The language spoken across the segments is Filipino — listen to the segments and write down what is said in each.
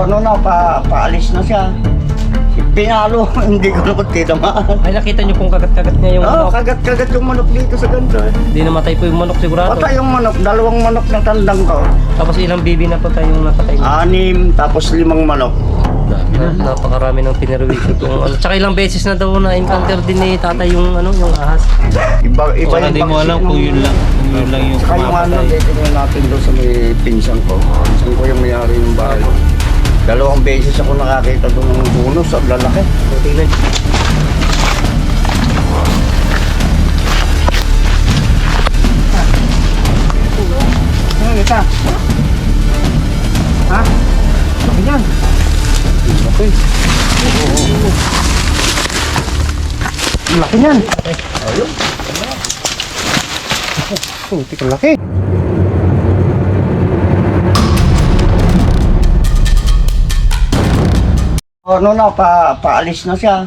Ano na, paalis na siya. Pinalo, hindi ko naman tinamaan. Ay, nakita niyo pong kagat-kagat niya yung Oo, manok. kagat-kagat yung manok dito sa ganito eh. Hindi namatay po yung manok sigurado. Patay yung manok, 2 manok na tandang ko. Tapos ilang bibi na po tayong napatay niya. 6, tapos 5 manok. Dami na. Napakarami ng pinirwisyo itong ano. Tsaka ilang beses na daw na encounter din ni tatay yung ano, yung ahas. Iba Baka yung hindi mo alam kung yun lang yung Saka yung ano, kumapatay. titingnan natin doon sa may pinsan ko. Pinsan ko yung may-ari ng bahay. 2 beses ako nakakita doon ng bonus at lalaki. So, tingnan. Ano kita? Ha? Laki yan. Laki. Laki yan. Ayun. Puti ka laki. Ano na, paalis na siya.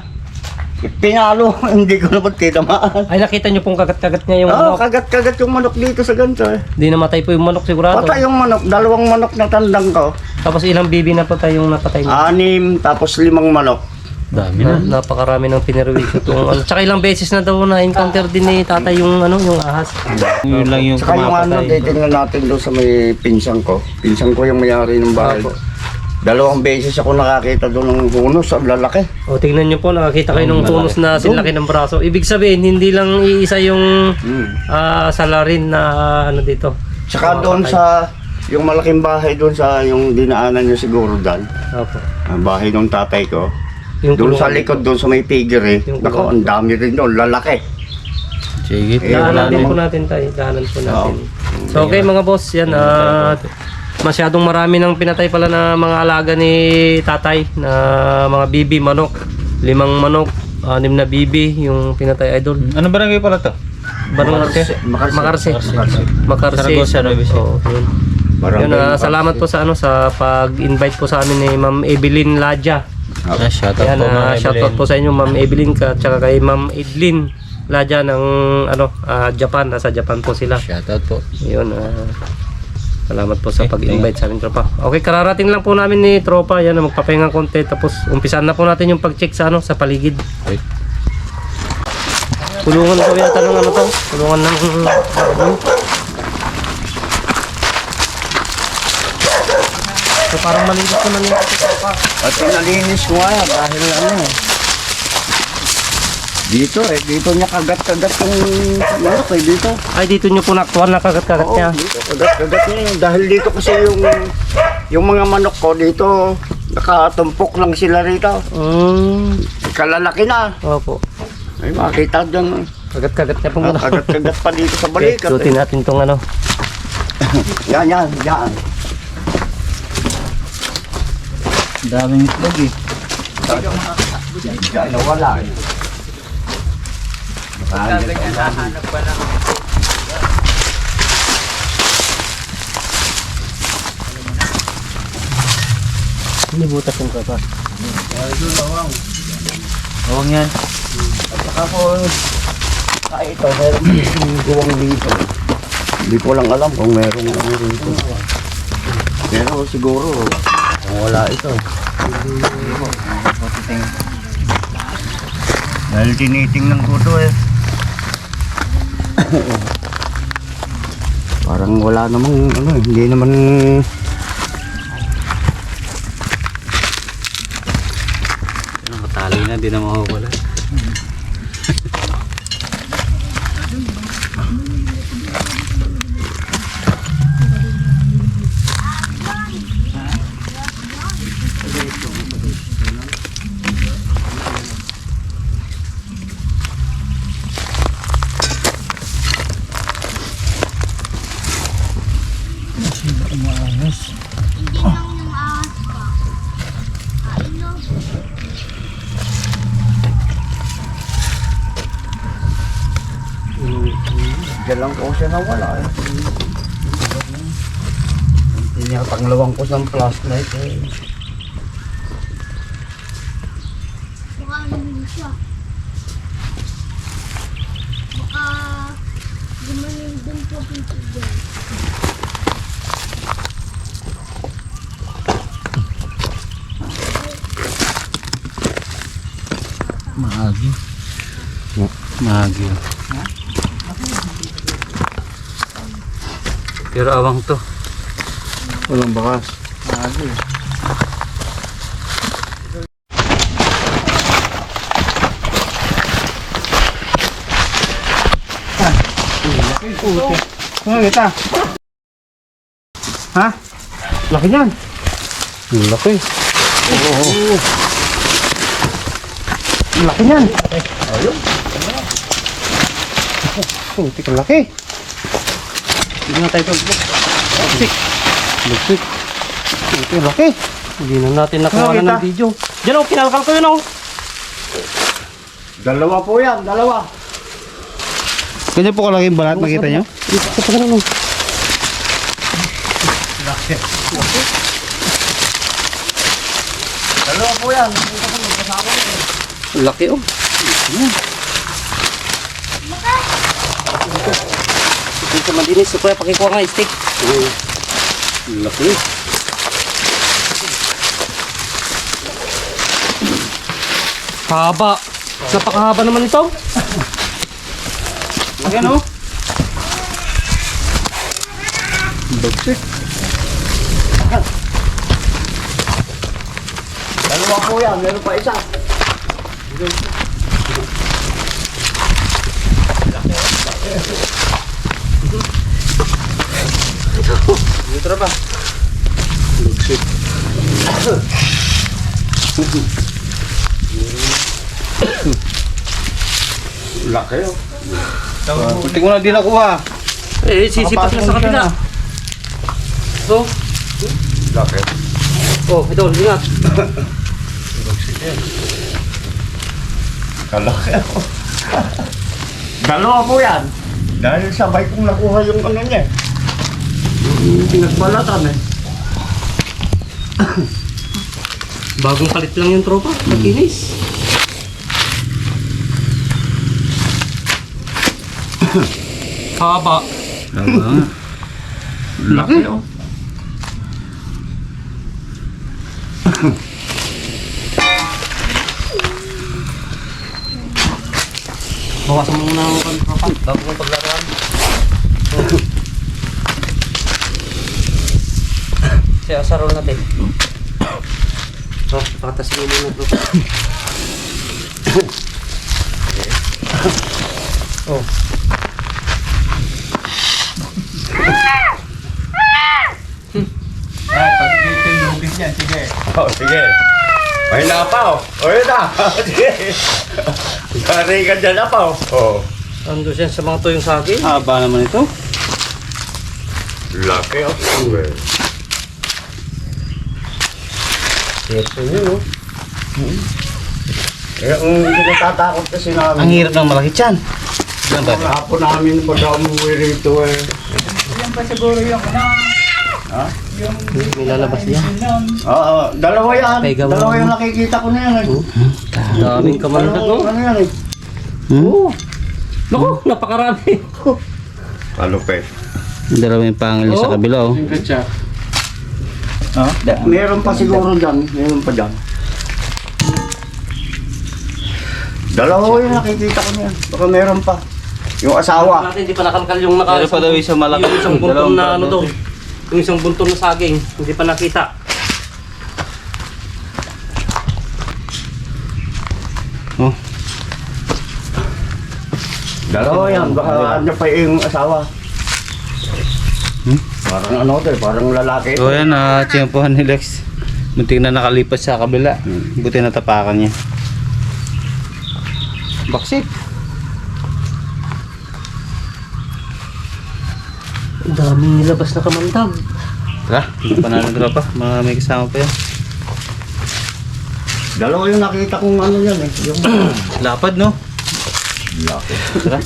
Pinalo, hindi ko naman tinamaan. Ay, nakita niyo pong kagat-kagat niya yung Oo, manok. kagat-kagat yung manok dito sa ganito eh. Hindi namatay po yung manok sigurado. Patay yung manok, 2 manok na tandang ko. Tapos ilang bibi na po tayong napatay niya. 6, tapos 5 manok. Dami na. Napakarami ng pinirwisyo itong ano. Tsaka ilang beses na daw na encounter din ni tatay yung ano, yung ahas. Yun lang yung Saka yung ano, kumapatay. titingnan natin doon sa may pinsan ko. Pinsan ko yung may-ari ng bahay. Apo. 2 beses ako nakakita doon ng bonus at lalaki. O, tingnan niyo po, nakakita kayo ng tunos na sinlaki ng braso. Ibig sabihin, hindi lang iisa yung salarin na ano dito. Saka doon sa yung malaking bahay doon sa yung dinaanan niyo siguro dyan. Opo. Ang bahay ng tatay ko. Yung Doon sa kulungan. likod, doon sa may piggery. Yung Nako, ang dami rin doon, lalaki. Sige, Daanan din po namang- natin tayo. Daanan po natin. Oo. So, okay mga boss, yan. Masyadong marami ng pinatay pala na mga alaga ni tatay na mga bibi, manok. 5 manok, 6 na bibi, yung pinatay idol. Ano barangay pala to? Barang Makarse. Makarse. Saragossa, Nueva Ecija. Oo, yun. Barangay Yun, Makarse. salamat po sa ano sa pag-invite po sa amin ni Ma'am Evelyn Ladja. Shoutout Ayan, po mga shoutout po sa inyo Ma'am Evelyn ka tsaka kay Ma'am Edlin Ladja ng ano Japan, nasa Japan po sila. Shoutout po. Yun, salamat po sa pag-invite sa aming tropa. Okay, kararating lang po namin ni tropa. Yan, magpapahinga konti tapos umpisan na po natin yung pag-check sa ano sa paligid. Okay. Tulungan ko yata ng ano to. Tulungan ng So parang malinis ko na niya ito tropa. At pinalinis ko nga dahil ano eh. Dito niya kagat-kagat yung manok eh, dito. Ay, dito nyo po naktuan na kagat-kagat Oo, niya. dito, kagat-kagat niya yun. Dahil dito kasi yung mga manok ko dito, nakatumpok lang sila rito. Kalalaki na. Opo. Ay, makita dyan. Kagat-kagat niya po muna. Kagat-kagat pa dito sa Okay, balikat. suotin natin tong ano. Yan. Daming itlog eh. Yan, nawala eh. Hindi butas yung tropa. Bawang yan. At saka po, ito, meron yung guwang dito. Hindi ko lang alam kung meron ano rito. Pero siguro, kung wala ito. Dahil tinitingnan ko to eh. Parang wala namang ano, hindi naman Matali na, di na mawawala. Diyan lang po siya nawala eh. Tinatanglawang ko sa flashlight eh. Baka ano siya. Baka gumaling din po dito dyan. Maagi. Maagi. Pero awang to. Walang bakas. Ano kita? Ha? Laki niyan. Laki. Laki niyan. Ayun. Putik ang laki. Hindi na tayo Luksik. Putik ang laki. Hindi na natin nakuha Ano, na ng kita? video. Diyan o, kinalkal ko yun o. Dalawa po yan, dalawa. Ganyan po kalaki yung balat, makita nyo? Ito pa ganun o. Dalawa po yan. Laki o. Ito sa madinis. So, kaya pakikuha nga stick. Laki. Haba. Napakahaba naman ito. Ayan o. Bagsik. Dalawa po yan, meron pa isa. Dito na ba? Bagsik. Laki oh. Putik mo na di nakuha. Eh, sisipat na sa kabila. So, Laki. oh, ito, ingat. Kalaki ako. Dalawa po yan. Dahil sabay kong nakuha yung ano niya. Yung pinagbalatan eh. Bagong palit lang yung tropa. Nakinis. Haba. Laki oh. Bawasan mo muna ang tropa. Bago mong paglaruan. Kaya asarol natin. So, pakatasin mo muna tropa. Oh. Pag-dito yung lugis niyan, sige. Oh, sige. May napaw. O yun na. Sige. Kari ka dyan napaw. Oh. Ando siya sa mga tuyong saging. Haba naman ito. Laki oh. Ito yun oh. Eh, ang natatakot kasi namin. Ang hirap ng malaki tiyan. Yan ba? Ang hapon namin pag umuwi rito eh. May lalabas niya. Oo, dalawa yan. Pega mo Dalawa naman. yung nakikita ko na yan eh. Daming kamandag oh. Ano yan eh? Oo. Naku, napakarami. Kalupet. Dalawa yung pangil sa kabila oh. Meron pa siguro dyan. Meron pa dyan. Dalawa yung nakikita ko na yan. Baka meron pa. Yung asawa. Natin hindi pa nakalkal yung naka. Meron pa daw isang malaki. Yung isang buntong Dalawang na ano pa- doon. Yung isang buntong na saging, hindi pa nakita. Oh. Dalawa yan. Baka ano pa yung asawa. Parang ano to eh. Parang lalaki. So yan, tiyempohan ni Lex. Muntik na nakalipas sa kabila. Buti natapakan niya. Baksik. Ang daming nilabas na kamandag. Tara, hindi pa nalang pa. May kasama pa yan. Dalawa yung nakita kong ano yan eh. Yung Lapad no? laki. Tara.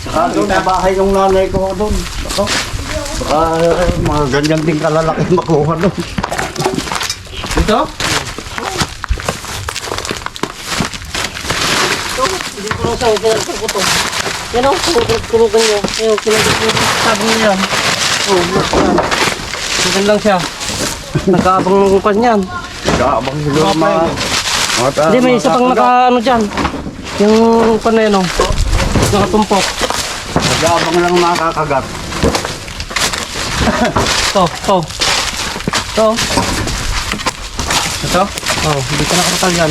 Saka doon sa bahay ng nanay ko doon. Ako. Baka mga ganyan din kalalaki makuha doon. Dito? Hindi ko lang saan kinalkal ko to. Yan o, kulugan nyo. Ayun, kinalkal ko. Sabi niya. Oh, Ganun lang siya. Nag-aabang ng kanyan. Kaabang siguro Hindi, may isa pang naka ano dyan. Yung paneno. Nakatumpok. Nag-aabang lang makakagat. Ito. Ito? Oh, hindi ka nakakatal yan.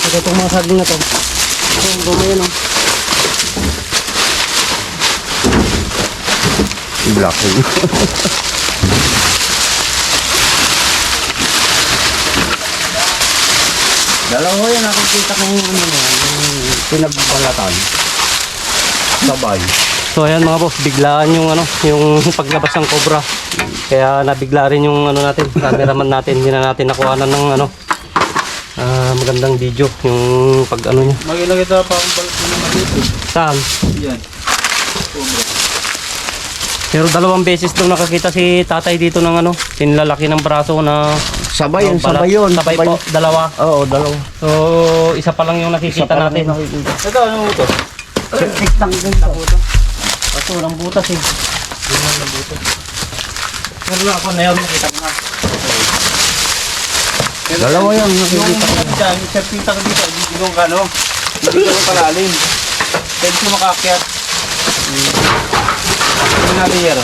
Ito itong mga saging na to. Ito, goma yan oh. Blocking. Dalawa yan, nakikita ko yung ano yan, yung pinagbalatan. Sabay. So ayan mga boss, biglaan yung ano, yung paglabas ng cobra. Kaya nabigla rin yung ano natin, cameraman natin. Hindi na natin nakuhanan ng ano, magandang video yung pag ano niya. Magilagay ito pa ang balat naman dito. Saan? Yan. Pero 2 beses daw nakakita si tatay dito ng ano, sinlalaki ng braso na Sabay yun, balat. sabay yun. Sabay po, 2. Oo, dalawa. So isa pa lang yung nakikita natin. Ito, ano ito? Iktang ganito. Kaso walang butas eh. Pero na ako na yun, nakita ko na. Dalawa yan, Yung nakikita ko. ano dyan, yung serpita ko dito, hindi ko ano, hindi ko kalalim. Pwede ko makakyat. Ano natin yan?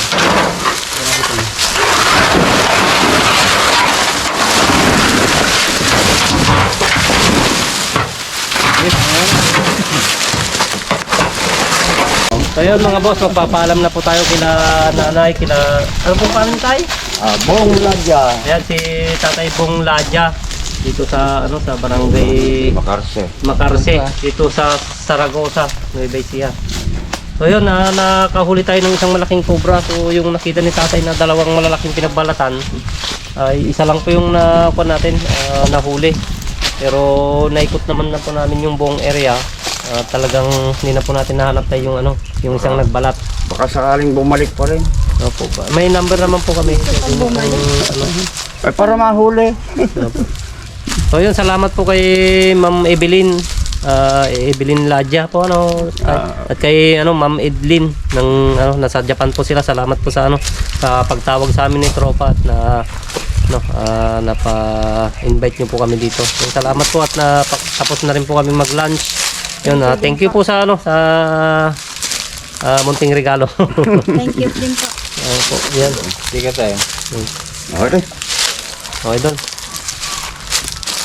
So yun mga boss, magpapaalam na po tayo kila nanay, kila... Ano pong pangalan tayo? Bong Ladya. Ayan si Tatay Bong Ladya dito sa ano sa barangay Makarse. Macarse dito sa Saragosa, Nueva Ecija. So yun, nakahuli tayo ng isang malaking cobra. So yung nakita ni Tatay na 2 malalaking pinagbalatan ay isa lang po yung nakuha natin, nahuli. Pero naikot naman na po namin yung buong area. Talagang hindi na po natin nahanap tayo yung ano, yung isang nagbalat. Baka sakaling bumalik pa rin. Opo. May number naman po kami. Ano. Ay, para mahuli. So yun, salamat po kay Ma'am Evelyn. Evelyn Ladya po ano. At kay ano Ma'am Edlin ng ano nasa Japan po sila. Salamat po sa ano sa pagtawag sa amin ni tropa at na no napa-invite niyo po kami dito. So, salamat po at tapos na rin po kami mag-lunch. Yun, thank you po sa ano sa munting regalo. Thank you din po. Po, yan. Hindi ka tayo. Okay. Okay doon.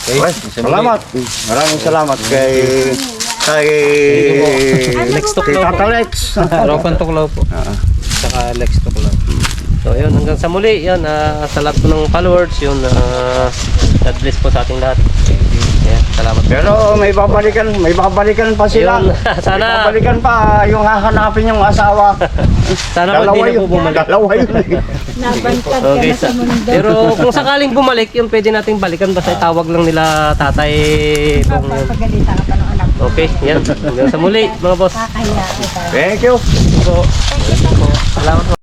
Okay. Salamat. Maraming salamat kay Lex Tuklaw po. Tata Lex. Ropan Tuklaw po. Saka Lex Tuklaw. So yun, hanggang sa muli, yun, sa lahat po ng followers, yun, God bless po sa ating lahat. Yeah, salamat. Pero may babalikan pa sila. Yun, sana- May babalikan pa yung hahanapin yung asawa. Sana po hindi na po bumalik. Dalawa yun. Nabantad ka Okay, na sa mundo. pero kung sakaling bumalik, yun pwede nating balikan. Basta itawag lang nila tatay. Bong, yun. Papagalitan ka pa ng anak mo. Okay, yan. Hanggang sa muli, mga boss. Kakahiya kita. Thank you. So, salamat po.